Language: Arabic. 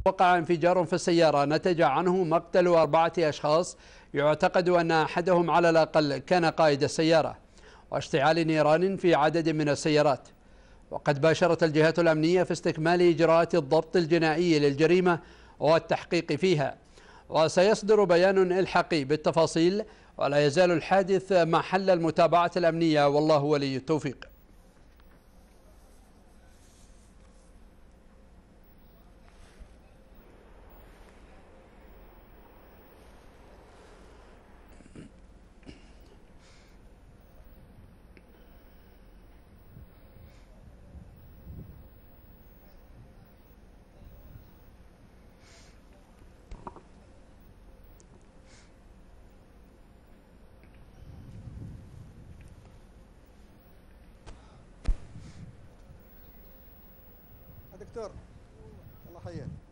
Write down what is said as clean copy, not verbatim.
وقع انفجار في السيارة نتج عنه مقتل 4 أشخاص يعتقد أن أحدهم على الأقل كان قائد السيارة، واشتعال نيران في عدد من السيارات. وقد باشرت الجهات الأمنية في استكمال إجراءات الضبط الجنائي للجريمة والتحقيق فيها، وسيصدر بيان إلحاقي بالتفاصيل، ولا يزال الحادث محل المتابعة الأمنية، والله ولي التوفيق. دكتور الله حياك.